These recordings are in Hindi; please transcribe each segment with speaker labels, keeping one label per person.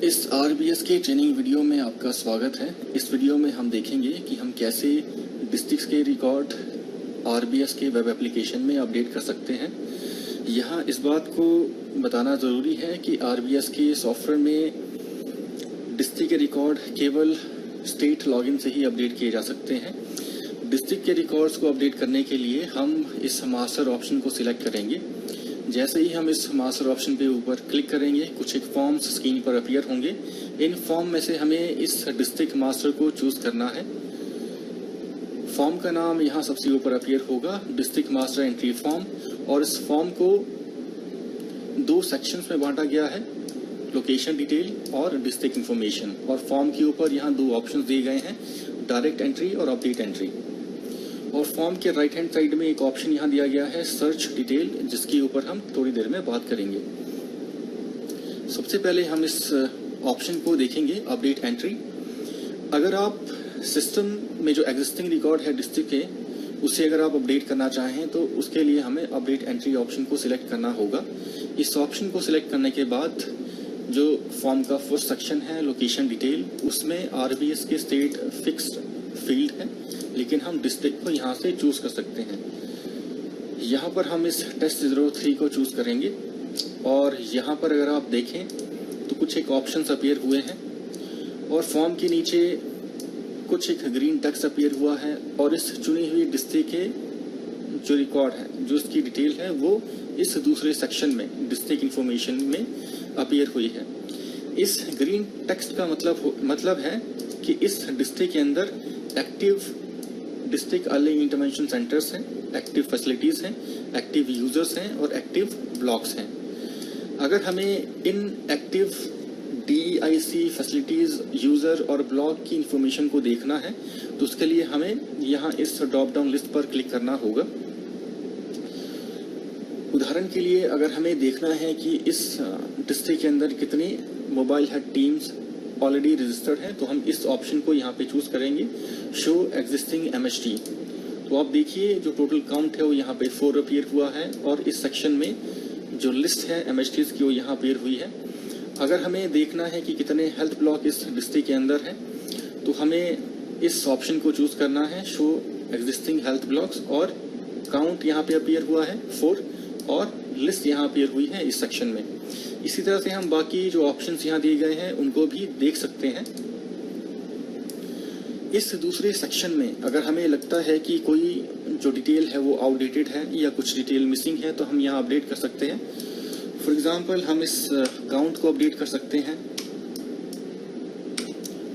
Speaker 1: इस आरबीएस के ट्रेनिंग वीडियो में आपका स्वागत है। इस वीडियो में हम देखेंगे कि हम कैसे डिस्ट्रिक्ट्स के रिकॉर्ड आरबीएस के वेब एप्लीकेशन में अपडेट कर सकते हैं। यहाँ इस बात को बताना ज़रूरी है कि आरबीएस के सॉफ्टवेयर में डिस्ट्रिक्ट के रिकॉर्ड केवल स्टेट लॉगिन से ही अपडेट किए जा सकते हैं। डिस्ट्रिक्ट के रिकॉर्ड्स को अपडेट करने के लिए हम इस मास्टर ऑप्शन को सिलेक्ट करेंगे। जैसे ही हम इस मास्टर ऑप्शन पे ऊपर क्लिक करेंगे, कुछ एक फॉर्म्स स्क्रीन पर अपीयर होंगे। इन फॉर्म में से हमें इस डिस्ट्रिक्ट मास्टर को चूज करना है। फॉर्म का नाम यहाँ सबसे ऊपर अपीयर होगा, डिस्ट्रिक्ट मास्टर एंट्री फॉर्म, और इस फॉर्म को दो सेक्शंस में बांटा गया है, लोकेशन डिटेल और डिस्ट्रिक्ट इंफॉर्मेशन। और फॉर्म के ऊपर यहाँ दो ऑप्शन दिए गए हैं, डायरेक्ट एंट्री और अपडेट एंट्री। और फॉर्म के राइट हैंड साइड में एक ऑप्शन यहाँ दिया गया है, सर्च डिटेल, जिसके ऊपर हम थोड़ी देर में बात करेंगे। सबसे पहले हम इस ऑप्शन को देखेंगे, अपडेट एंट्री। अगर आप सिस्टम में जो एग्जिस्टिंग रिकॉर्ड है डिस्ट्रिक्ट के, उसे अगर आप अपडेट करना चाहें तो उसके लिए हमें अपडेट एंट्री ऑप्शन को सिलेक्ट करना होगा। इस ऑप्शन को सिलेक्ट करने के बाद जो फॉर्म का फर्स्ट सेक्शन है, लोकेशन डिटेल, उसमें आरबीएस के स्टेट फिक्स्ड फील्ड है, लेकिन हम डिस्ट्रिक्ट को यहाँ से चूज कर सकते हैं। यहाँ पर हम इस टेस्ट 03 को चूज करेंगे और यहाँ पर अगर आप देखें तो कुछ एक ऑप्शंस अपीयर हुए हैं और फॉर्म के नीचे कुछ एक ग्रीन टेक्स्ट अपीयर हुआ है और इस चुनी हुई डिस्ट्रिक्ट के जो रिकॉर्ड है, जो इसकी डिटेल है, वो इस दूसरे सेक्शन में डिस्ट्रिक्ट इंफॉर्मेशन में अपीयर हुई है। इस ग्रीन टेक्स्ट का मतलब है कि इस डिस्ट्रिक्ट के अंदर active district early intervention centres हैं, एक्टिव फैसिलिटीज़ हैं, एक्टिव यूजर्स हैं और एक्टिव ब्लॉक्स हैं। अगर हमें इन एक्टिव DIC फैसिलिटीज़, यूज़र और ब्लॉक की इंफॉर्मेशन को देखना है तो उसके लिए हमें यहाँ इस ड्रॉप डाउन लिस्ट पर क्लिक करना होगा। उदाहरण के लिए अगर हमें देखना है कि इस डिस्ट्रिक्ट के अंदर कितनी mobile head teams already registered है, तो हम इस ऑप्शन को यहाँ पे चूज करेंगे, शो एग्जिस्टिंग MHT। तो आप देखिए जो टोटल काउंट है वो यहाँ पे 4 अपीयर हुआ है और इस सेक्शन में जो लिस्ट है MHTs की वो यहाँ अपीयर हुई है। अगर हमें देखना है कि कितने हेल्थ ब्लॉक इस डिस्ट्रिक्ट के अंदर है तो हमें इस ऑप्शन को चूज करना है, शो एग्जिस्टिंग हेल्थ ब्लॉक्स, और काउंट यहाँ पे अपीयर हुआ है 4 और लिस्ट यहाँ अपीयर हुई है इस सेक्शन में। इसी तरह से हम बाकी जो ऑप्शंस यहाँ दिए गए हैं उनको भी देख सकते हैं। इस दूसरे सेक्शन में अगर हमें लगता है कि कोई जो डिटेल है वो आउटडेटेड है या कुछ डिटेल मिसिंग है तो हम यहाँ अपडेट कर सकते हैं। फॉर एग्जांपल हम इस काउंट को अपडेट कर सकते हैं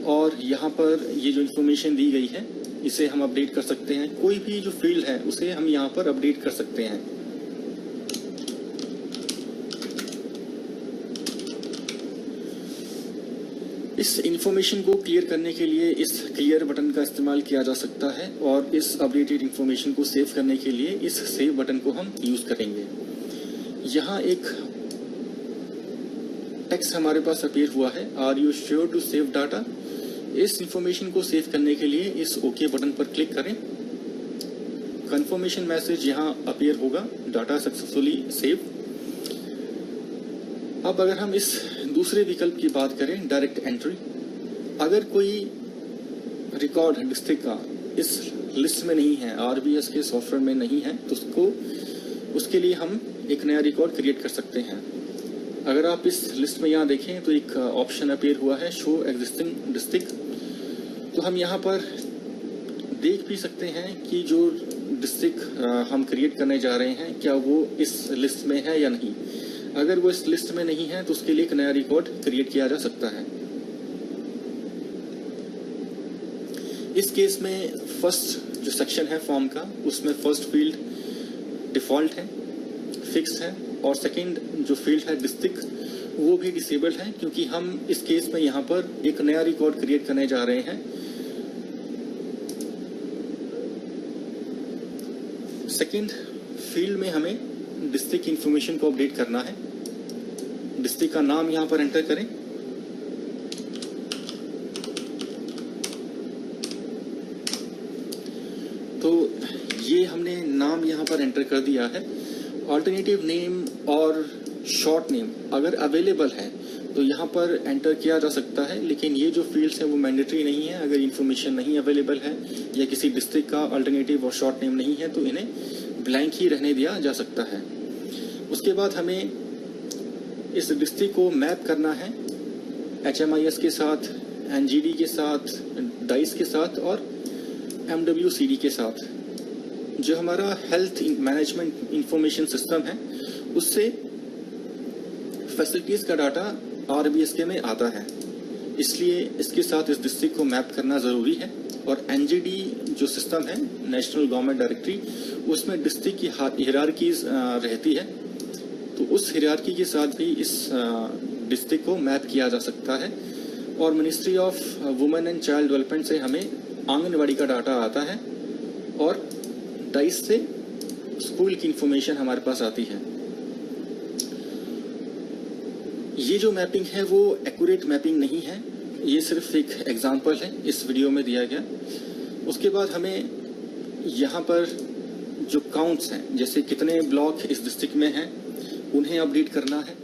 Speaker 1: और यहाँ पर ये जो इन्फॉर्मेशन दी गई है इसे हम अपडेट कर सकते हैं। कोई भी जो फील्ड है उसे हम यहाँ पर अपडेट कर सकते हैं। इस इंफॉर्मेशन को क्लियर करने के लिए इस क्लियर बटन का इस्तेमाल किया जा सकता है और इस अपडेटेड इंफॉर्मेशन को सेव करने के लिए इस सेव बटन को हम यूज करेंगे। यहाँ एक टेक्स्ट हमारे पास अपीयर हुआ है, are you sure to save data. इस इंफॉर्मेशन को सेव करने के लिए इस ओके बटन पर क्लिक करें। कंफर्मेशन मैसेज यहाँ अपीयर होगा, डाटा सक्सेसफुली सेव। अब अगर हम इस दूसरे विकल्प की बात करें, डायरेक्ट एंट्री, अगर कोई रिकॉर्ड डिस्ट्रिक्ट का इस लिस्ट में नहीं है, आरबीएस के सॉफ्टवेयर में नहीं है, तो उसके लिए हम एक नया रिकॉर्ड क्रिएट कर सकते हैं। अगर आप इस लिस्ट में यहाँ देखें तो एक ऑप्शन अपीयर हुआ है, शो एग्जिस्टिंग डिस्ट्रिक्ट। तो हम यहाँ पर देख भी सकते हैं कि जो डिस्ट्रिक्ट हम क्रिएट करने जा रहे हैं क्या वो इस लिस्ट में है या नहीं। अगर वो इस लिस्ट में नहीं है तो उसके लिए एक नया रिकॉर्ड क्रिएट किया जा सकता है। इस केस में फर्स्ट जो सेक्शन है फॉर्म का, उसमें फर्स्ट फील्ड डिफॉल्ट है, फिक्स है, और सेकंड जो फील्ड है डिस्ट्रिक्ट वो भी डिसेबल्ड है, क्योंकि हम इस केस में यहाँ पर एक नया रिकॉर्ड क्रिएट करने जा रहे हैं। सेकंड फील्ड में हमें डिस्ट्रिक्ट इंफॉर्मेशन को अपडेट करना है। डिस्ट्रिक्ट का नाम यहाँ पर एंटर करें। तो ये हमने नाम यहाँ पर एंटर कर दिया है। ऑल्टरनेटिव नेम और शॉर्ट नेम अगर अवेलेबल है तो यहाँ पर एंटर किया जा सकता है, लेकिन ये जो फील्ड्स हैं वो मैंडेटरी नहीं है। अगर इन्फॉर्मेशन नहीं अवेलेबल है या किसी डिस्ट्रिक्ट का अल्टरनेटिव और शॉर्ट नेम नहीं है तो इन्हें ब्लैंक ही रहने दिया जा सकता है। उसके बाद हमें इस डिस्ट्रिक्ट को मैप करना है HMIS के साथ, NGD के साथ, डाइस के साथ और MWCD के साथ। जो हमारा हेल्थ मैनेजमेंट इंफॉर्मेशन सिस्टम है उससे फैसिलिटीज़ का डाटा RBSK में आता है, इसलिए इसके साथ इस डिस्ट्रिक्ट को मैप करना ज़रूरी है। और NGD जो सिस्टम है, नेशनल गवर्नमेंट डायरेक्टरी, उसमें डिस्ट्रिक्ट की हायरार्कीज रहती है, तो उस हायरार्की के साथ भी इस डिस्ट्रिक्ट को मैप किया जा सकता है। और ministry of women and child development से हमें आंगनवाड़ी का डाटा आता है और डाइस से स्कूल की इंफॉर्मेशन हमारे पास आती है। ये जो मैपिंग है वो एक्यूरेट मैपिंग नहीं है, ये सिर्फ एक एग्जांपल है इस वीडियो में दिया गया। उसके बाद हमें यहाँ पर जो काउंट्स हैं, जैसे कितने ब्लॉक इस डिस्ट्रिक्ट में हैं उन्हें अपडेट करना है,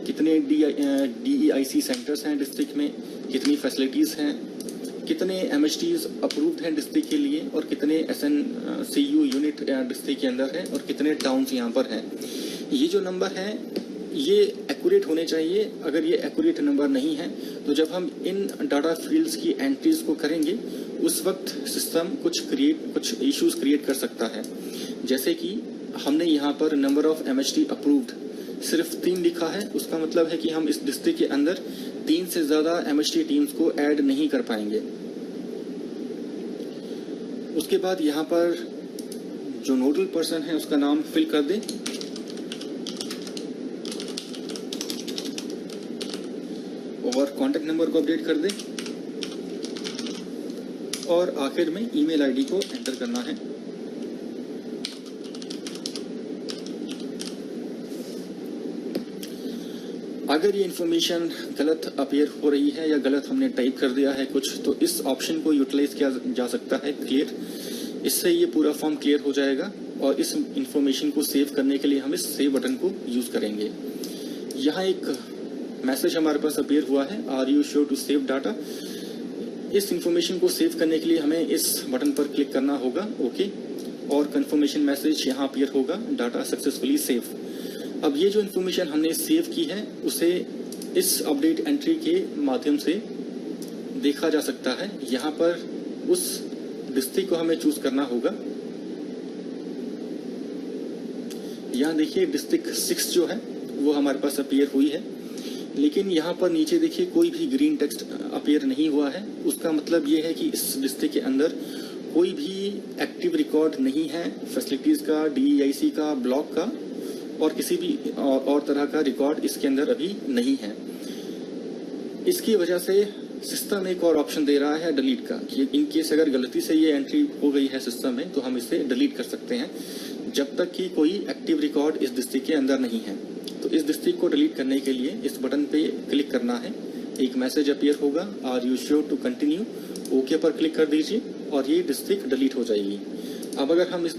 Speaker 1: कितने DEIC सेंटर्स हैं डिस्ट्रिक्ट में, कितनी फैसिलिटीज़ हैं, कितने MHTs अप्रूव्ड हैं डिस्ट्रिक्ट के लिए और कितने SNCU यूनिट डिस्ट्रिक्ट के अंदर हैं और कितने टाउन्स यहाँ पर हैं। ये जो नंबर है ये एक्यूरेट होने चाहिए। अगर ये एक्यूरेट नंबर नहीं है तो जब हम इन डाटा फील्ड्स की एंट्रीज को करेंगे उस वक्त सिस्टम कुछ इश्यूज क्रिएट कर सकता है। जैसे कि हमने यहाँ पर नंबर ऑफ MHT अप्रूव्ड सिर्फ 3 लिखा है, उसका मतलब है कि हम इस डिस्ट्रिक्ट के अंदर 3 से ज़्यादा MHT टीम्स को ऐड नहीं कर पाएंगे। उसके बाद यहाँ पर जो नोडल पर्सन है उसका नाम फिल कर दें और कॉन्टैक्ट नंबर को अपडेट कर दें और आखिर में ईमेल आईडी को एंटर करना है। अगर ये इन्फॉर्मेशन गलत अपीयर हो रही है या गलत हमने टाइप कर दिया है कुछ, तो इस ऑप्शन को यूटिलाइज किया जा सकता है क्लियर। इससे ये पूरा फॉर्म क्लियर हो जाएगा और इस इन्फॉर्मेशन को सेव करने के लिए हम इस सेव बटन को यूज़ करेंगे। यहाँ एक मैसेज हमारे पास अपीयर हुआ है, are you sure to save data. इस इंफॉर्मेशन को सेव करने के लिए हमें इस बटन पर क्लिक करना होगा, ओके, और कंफर्मेशन मैसेज यहाँ अपीयर होगा, डाटा सक्सेसफुली सेव। अब ये जो इन्फॉर्मेशन हमने सेव की है उसे इस अपडेट एंट्री के माध्यम से देखा जा सकता है। यहाँ पर उस डिस्ट्रिक्ट को हमें चूज करना होगा। यहाँ देखिए डिस्ट्रिक्ट 6 जो है वो हमारे पास अपीयर हुई है, लेकिन यहाँ पर नीचे देखिए कोई भी ग्रीन टेक्स्ट अपीयर नहीं हुआ है। उसका मतलब ये है कि इस डिस्ट्रिक्ट के अंदर कोई भी एक्टिव रिकॉर्ड नहीं है फैसिलिटीज़ का, DEIC का, ब्लॉक का और किसी भी और तरह का रिकॉर्ड इसके अंदर अभी नहीं है। इसकी वजह से सिस्टम एक और ऑप्शन दे रहा है डिलीट का, कि इन केस अगर गलती से ये एंट्री हो गई है सिस्टम में तो हम इसे डिलीट कर सकते हैं जब तक कि कोई एक्टिव रिकॉर्ड इस डिस्ट्रिक्ट के अंदर नहीं है। तो इस डिस्ट्रिक्ट को डिलीट करने के लिए इस बटन पे क्लिक करना है। एक मैसेज अपीयर होगा, are you sure to continue, okay पर क्लिक कर दीजिए और ये डिस्ट्रिक्ट डिलीट हो जाएगी। अब अगर हम इस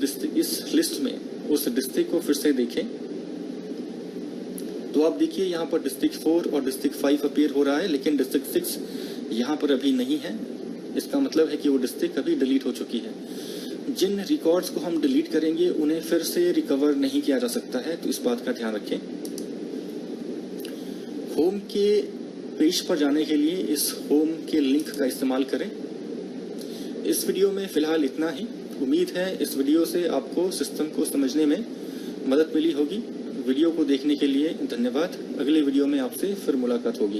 Speaker 1: लिस्ट में उस डिस्ट्रिक्ट को फिर से देखें तो आप देखिए यहाँ पर डिस्ट्रिक्ट 4 और डिस्ट्रिक्ट 5 अपीयर हो रहा है, लेकिन डिस्ट्रिक्ट 6 यहाँ पर अभी नहीं है। इसका मतलब है कि वो डिस्ट्रिक्ट अभी डिलीट हो चुकी है। जिन रिकॉर्ड्स को हम डिलीट करेंगे उन्हें फिर से रिकवर नहीं किया जा सकता है, तो इस बात का ध्यान रखें। होम के पेज पर जाने के लिए इस होम के लिंक का इस्तेमाल करें। इस वीडियो में फ़िलहाल इतना ही। उम्मीद है इस वीडियो से आपको सिस्टम को समझने में मदद मिली होगी। वीडियो को देखने के लिए धन्यवाद। अगले वीडियो में आपसे फिर मुलाकात होगी।